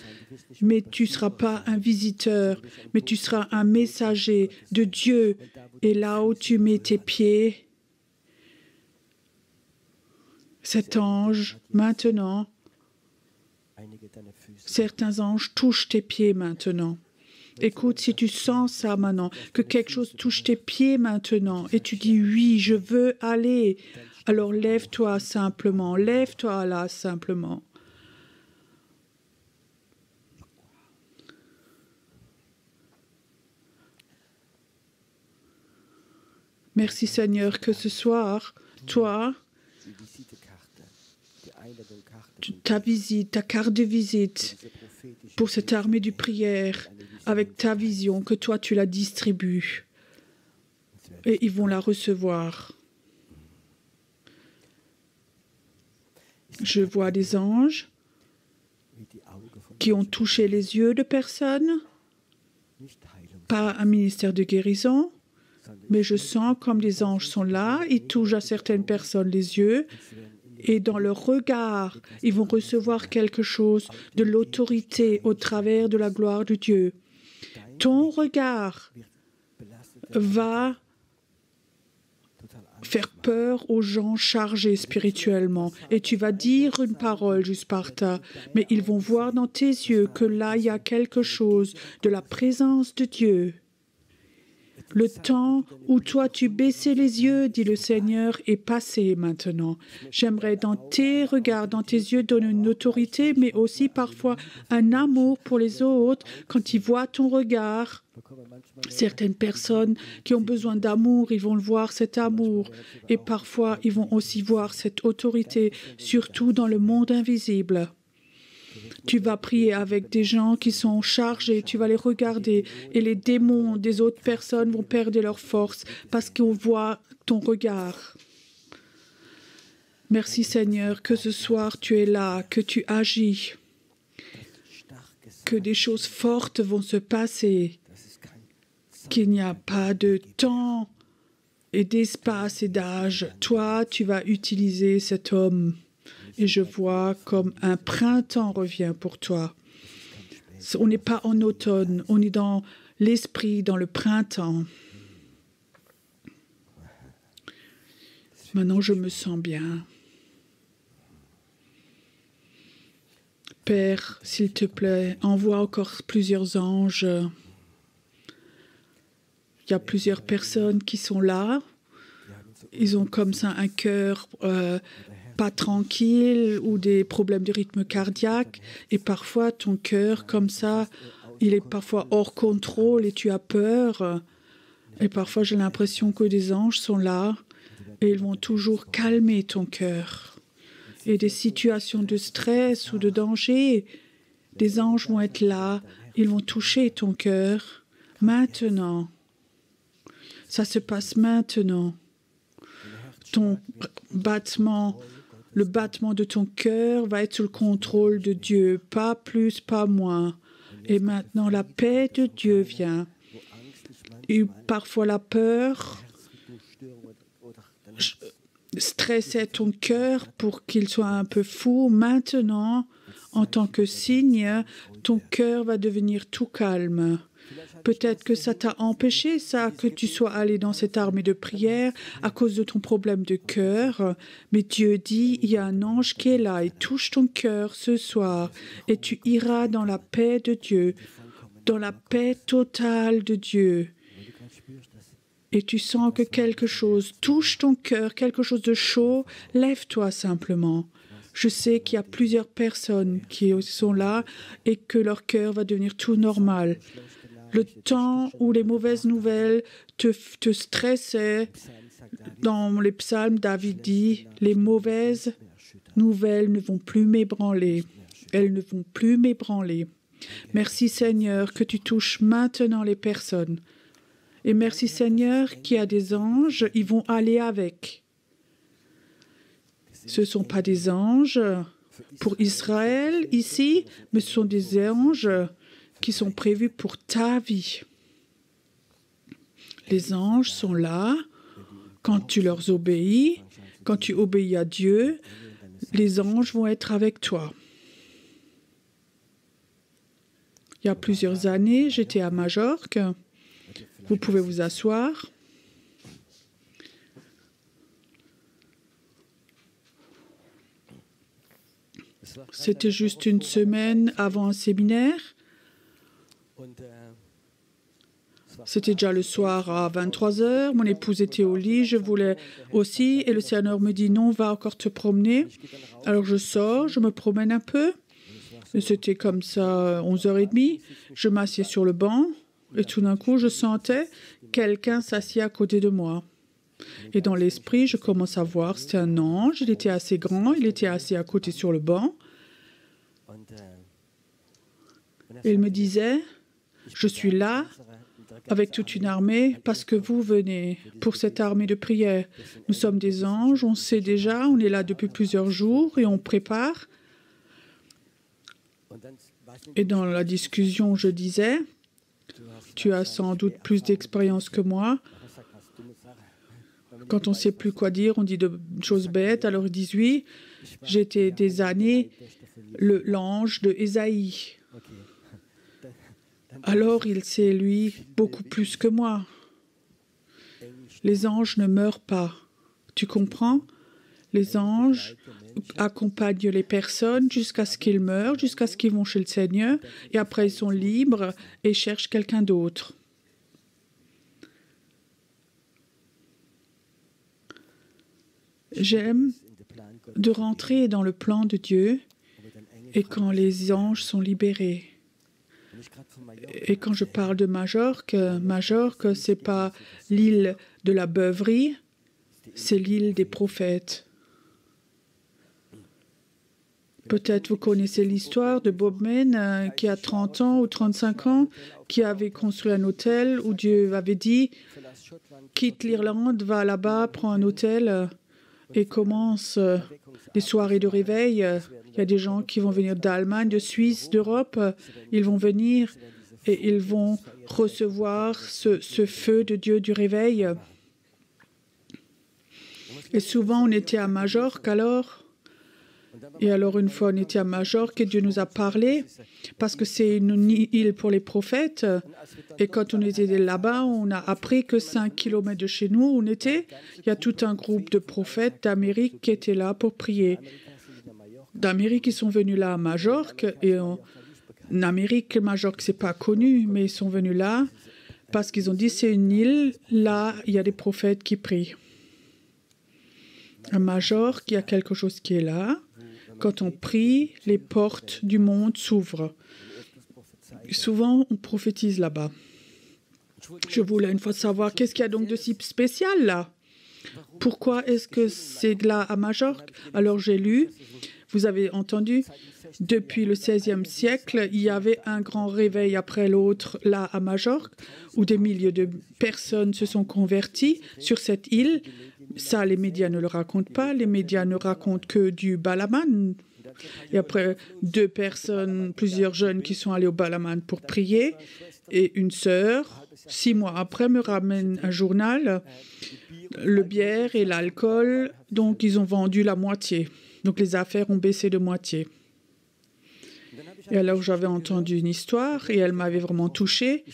Speaker 1: Mais tu ne seras pas un visiteur, mais tu seras un messager de Dieu. Et là où tu mets tes pieds, cet ange, maintenant, certains anges touchent tes pieds maintenant. Écoute, si tu sens ça maintenant, que quelque chose touche tes pieds maintenant, et tu dis oui, je veux aller, alors lève-toi simplement, lève-toi là simplement. Merci Seigneur que ce soir, toi, ta visite, ta carte de visite pour cette armée du prière, avec ta vision, que toi tu la distribues. Et ils vont la recevoir. Je vois des anges qui ont touché les yeux de personnes, pas un ministère de guérison, mais je sens comme les anges sont là, ils touchent à certaines personnes les yeux, et dans leur regard, ils vont recevoir quelque chose de l'autorité au travers de la gloire de Dieu. Ton regard va faire peur aux gens chargés spirituellement. Et tu vas dire une parole, Jusparta, mais ils vont voir dans tes yeux que là, il y a quelque chose de la présence de Dieu. Le temps où toi tu baissais les yeux, dit le Seigneur, est passé maintenant. J'aimerais dans tes regards, dans tes yeux, donner une autorité, mais aussi parfois un amour pour les autres. Quand ils voient ton regard, certaines personnes qui ont besoin d'amour, ils vont le voir, cet amour. Et parfois, ils vont aussi voir cette autorité, surtout dans le monde invisible. Tu vas prier avec des gens qui sont chargés, tu vas les regarder et les démons des autres personnes vont perdre leur force parce qu'on voit ton regard. Merci Seigneur que ce soir tu es là, que tu agis, que des choses fortes vont se passer, qu'il n'y a pas de temps et d'espace et d'âge. Toi, tu vas utiliser cet homme. Et je vois comme un printemps revient pour toi. On n'est pas en automne, on est dans l'esprit, dans le printemps. Maintenant, je me sens bien. Père, s'il te plaît, envoie encore plusieurs anges. Il y a plusieurs personnes qui sont là. Ils ont comme ça un cœur pas tranquille ou des problèmes de rythme cardiaque. Et parfois, ton cœur, comme ça, il est parfois hors contrôle et tu as peur. Et parfois, j'ai l'impression que des anges sont là et ils vont toujours calmer ton cœur. Et des situations de stress ou de danger, des anges vont être là, ils vont toucher ton cœur maintenant. Ça se passe maintenant. Ton battement, le battement de ton cœur va être sous le contrôle de Dieu, pas plus, pas moins. Et maintenant, la paix de Dieu vient. Et parfois, la peur stressait ton cœur pour qu'il soit un peu fou. Maintenant, en tant que signe, ton cœur va devenir tout calme. Peut-être que ça t'a empêché, ça, que tu sois allé dans cette armée de prière à cause de ton problème de cœur. Mais Dieu dit, il y a un ange qui est là et touche ton cœur ce soir. Et tu iras dans la paix de Dieu, dans la paix totale de Dieu. Et tu sens que quelque chose touche ton cœur, quelque chose de chaud, lève-toi simplement. Je sais qu'il y a plusieurs personnes qui sont là et que leur cœur va devenir tout normal. Le temps où les mauvaises nouvelles te stressaient, dans les psaumes, David dit, les mauvaises nouvelles ne vont plus m'ébranler. Elles ne vont plus m'ébranler. Merci Seigneur que tu touches maintenant les personnes. Et merci Seigneur qu'il y a des anges, ils vont aller avec. Ce ne sont pas des anges pour Israël ici, mais ce sont des anges qui sont prévus pour ta vie. Les anges sont là quand tu leur obéis, quand tu obéis à Dieu, les anges vont être avec toi. Il y a plusieurs années, j'étais à Majorque. Vous pouvez vous asseoir. C'était juste une semaine avant un séminaire. C'était déjà le soir à 23h. Mon épouse était au lit, je voulais aussi. Et le Seigneur me dit, non, va encore te promener. Alors je sors, je me promène un peu. Et c'était comme ça, 11h30. Je m'assieds sur le banc. Et tout d'un coup, je sentais quelqu'un s'assied à côté de moi. Et dans l'esprit, je commence à voir, c'était un ange. Il était assez grand, il était assis à côté sur le banc. Et il me disait, je suis là avec toute une armée parce que vous venez pour cette armée de prière. Nous sommes des anges, on sait déjà, on est là depuis plusieurs jours et on prépare. Et dans la discussion, je disais, tu as sans doute plus d'expérience que moi. Quand on ne sait plus quoi dire, on dit de choses bêtes. Alors ils disent oui, j'étais des années l'ange de Ésaïe. Alors il sait, lui, beaucoup plus que moi. Les anges ne meurent pas. Tu comprends? Les anges accompagnent les personnes jusqu'à ce qu'ils meurent, jusqu'à ce qu'ils vont chez le Seigneur, et après ils sont libres et cherchent quelqu'un d'autre. J'aime de rentrer dans le plan de Dieu et quand les anges sont libérés. Et quand je parle de Majorque, Majorque, ce n'est pas l'île de la beuverie, c'est l'île des prophètes. Peut-être vous connaissez l'histoire de Bob Mayne qui a 30 ans ou 35 ans, qui avait construit un hôtel où Dieu avait dit « Quitte l'Irlande, va là-bas, prends un hôtel et commence des soirées de réveil. Il y a des gens qui vont venir d'Allemagne, de Suisse, d'Europe. Ils vont venir et ils vont recevoir ce feu de Dieu du réveil. » Et souvent, on était à Majorque alors. Et alors, une fois, on était à Majorque et Dieu nous a parlé parce que c'est une île pour les prophètes. Et quand on était là-bas, on a appris que 5 kilomètres de chez nous, on était, il y a tout un groupe de prophètes d'Amérique qui étaient là pour prier. D'Amérique, ils sont venus là à Majorque. Et en Amérique, Majorque, c'est pas connu, mais ils sont venus là parce qu'ils ont dit c'est une île, là, il y a des prophètes qui prient. À Majorque, il y a quelque chose qui est là. Quand on prie, les portes du monde s'ouvrent. Souvent, on prophétise là-bas. Je voulais une fois savoir qu'est-ce qu'il y a donc de si spécial là. Pourquoi est-ce que c'est là à Majorque? Alors j'ai lu, vous avez entendu, depuis le XVIe siècle, il y avait un grand réveil après l'autre là à Majorque, où des milliers de personnes se sont converties sur cette île. Ça, les médias ne le racontent pas. Les médias ne racontent que du Balaman. Et après, 2 personnes, plusieurs jeunes qui sont allés au Balaman pour prier. Et une sœur, 6 mois après, me ramène un journal, le bière et l'alcool. Donc, ils ont vendu la moitié. Donc, les affaires ont baissé de moitié. Et alors, j'avais entendu une histoire et elle m'avait vraiment touchée.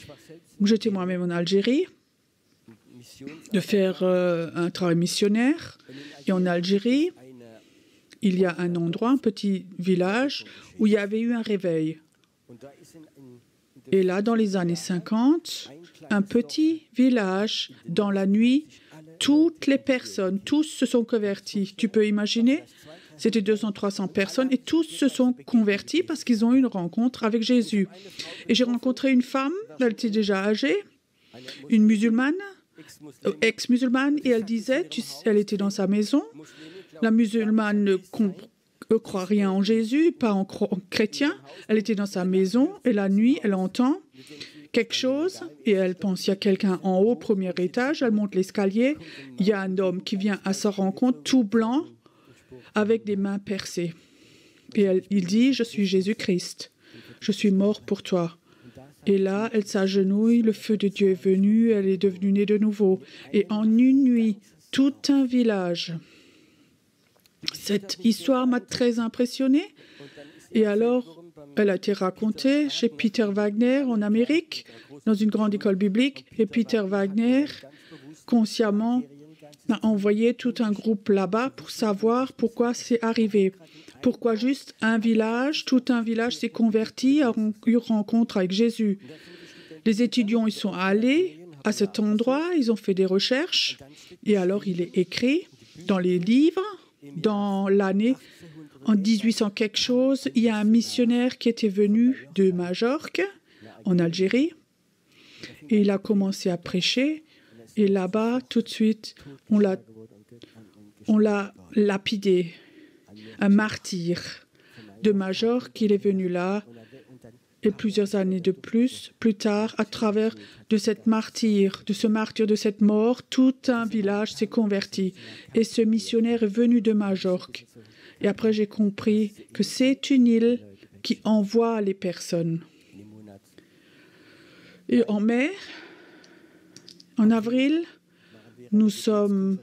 Speaker 1: J'étais moi-même en Algérie, de faire un travail missionnaire. Et en Algérie, il y a un endroit, un petit village, où il y avait eu un réveil. Et là, dans les années 50, un petit village, dans la nuit, toutes les personnes, tous se sont convertis. Tu peux imaginer? C'était 200-300 personnes et tous se sont convertis parce qu'ils ont eu une rencontre avec Jésus. Et j'ai rencontré une femme, elle était déjà âgée, une musulmane, ex-musulmane, et elle disait, elle était dans sa maison, la musulmane ne croit rien en Jésus, pas en chrétien, elle était dans sa maison et la nuit, elle entend quelque chose et elle pense qu'il y a quelqu'un en haut, premier étage, elle monte l'escalier, il y a un homme qui vient à sa rencontre, tout blanc, avec des mains percées. Et il dit, je suis Jésus-Christ, je suis mort pour toi. Et là, elle s'agenouille, le feu de Dieu est venu, elle est devenue née de nouveau. Et en une nuit, tout un village. Cette histoire m'a très impressionnée. Et alors, elle a été racontée chez Peter Wagner en Amérique, dans une grande école biblique. Et Peter Wagner, consciemment, a envoyé tout un groupe là-bas pour savoir pourquoi c'est arrivé. Pourquoi juste un village, tout un village s'est converti, a eu rencontre avec Jésus. Les étudiants, ils sont allés à cet endroit, ils ont fait des recherches, et alors il est écrit dans les livres, dans l'année, en 1800 quelque chose, il y a un missionnaire qui était venu de Majorque, en Algérie, et il a commencé à prêcher, et là-bas, tout de suite, on l'a lapidé. Un martyr de Majorque, il est venu là, et plusieurs années de plus tard, à travers de ce martyr, de cette mort, tout un village s'est converti. Et ce missionnaire est venu de Majorque. Et après, j'ai compris que c'est une île qui envoie les personnes. Et en mai, en avril, nous sommes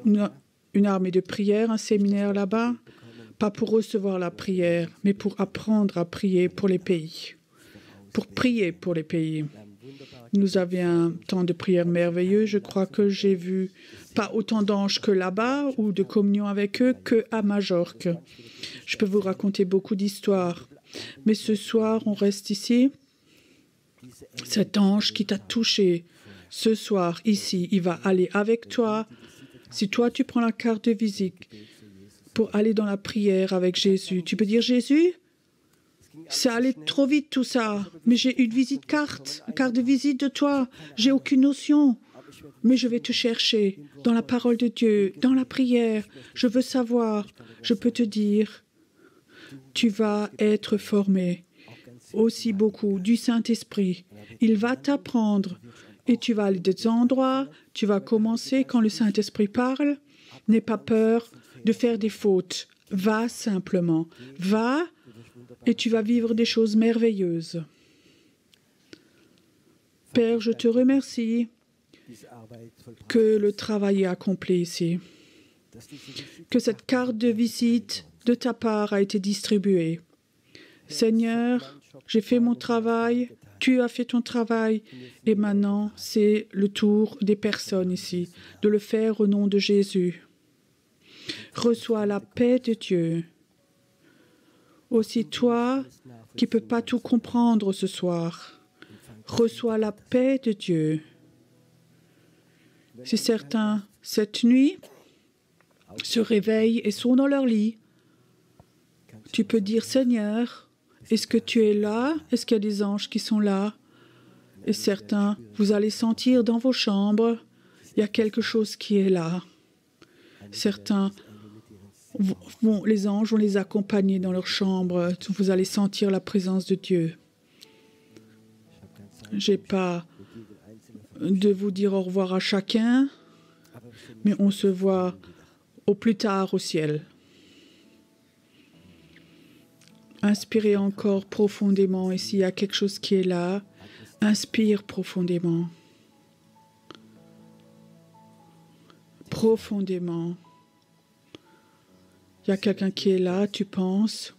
Speaker 1: une armée de prière, un séminaire là-bas, pas pour recevoir la prière, mais pour apprendre à prier pour les pays, pour prier pour les pays. Nous avions un temps de prière merveilleux. Je crois que j'ai vu pas autant d'anges que là-bas ou de communion avec eux qu'à Majorque. Je peux vous raconter beaucoup d'histoires. Mais ce soir, on reste ici. Cet ange qui t'a touché ce soir, ici, il va aller avec toi. Si toi, tu prends la carte de visite pour aller dans la prière avec Jésus, tu peux dire, Jésus, ça allait trop vite tout ça, mais j'ai une carte de visite de toi, j'ai aucune notion, mais je vais te chercher dans la parole de Dieu, dans la prière, je veux savoir, je peux te dire, tu vas être formé aussi beaucoup du Saint-Esprit, il va t'apprendre et tu vas aller des endroits, tu vas commencer quand le Saint-Esprit parle, n'aie pas peur de faire des fautes, va simplement, va et tu vas vivre des choses merveilleuses. Père, je te remercie que le travail est accompli ici, que cette carte de visite de ta part a été distribuée. Seigneur, j'ai fait mon travail, tu as fait ton travail, et maintenant c'est le tour des personnes ici, de le faire au nom de Jésus. Reçois la paix de Dieu. Aussi toi qui ne peux pas tout comprendre ce soir, reçois la paix de Dieu. Si certains, cette nuit, se réveillent et sont dans leur lit, tu peux dire, Seigneur, Est-ce que tu es là? Est-ce qu'il y a des anges qui sont là? Et certains, vous allez sentir dans vos chambres, il y a quelque chose qui est là. Certains, les anges vont les accompagner dans leur chambre. Vous allez sentir la présence de Dieu. Je n'ai pas de vous dire au revoir à chacun, mais on se voit au plus tard au ciel. Inspirez encore profondément. Et s'il y a quelque chose qui est là, inspire profondément. Profondément. Il y a quelqu'un qui est là, tu penses.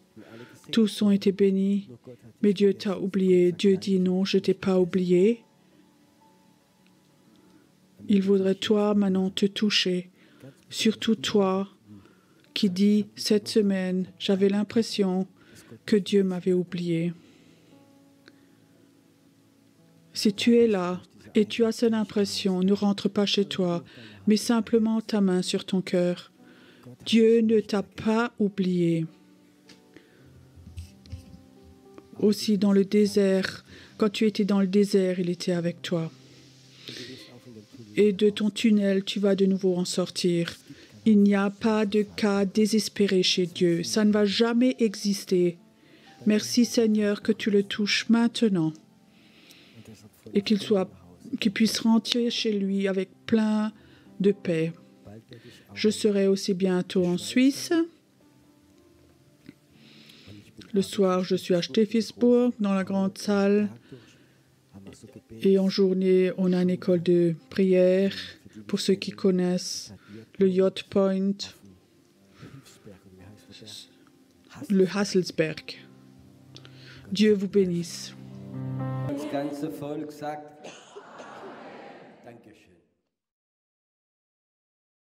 Speaker 1: Tous ont été bénis, mais Dieu t'a oublié. Dieu dit non, je ne t'ai pas oublié. Il voudrait toi maintenant te toucher. Surtout toi qui dis cette semaine, j'avais l'impression que Dieu m'avait oublié. Si tu es là et tu as cette impression, ne rentre pas chez toi, mais simplement ta main sur ton cœur. Dieu ne t'a pas oublié. Aussi dans le désert, quand tu étais dans le désert, il était avec toi. Et de ton tunnel, tu vas de nouveau en sortir. Il n'y a pas de cas désespéré chez Dieu. Ça ne va jamais exister. Merci Seigneur que tu le touches maintenant et qu'il puisse rentrer chez lui avec plein de paix. Je serai aussi bientôt en Suisse. Le soir, je suis à Steffisburg, dans la grande salle. Et en journée, on a une école de prière. Pour ceux qui connaissent le Yacht Point, le Hasselsberg. Dieu vous bénisse.
Speaker 2: Das ganze Volk sagt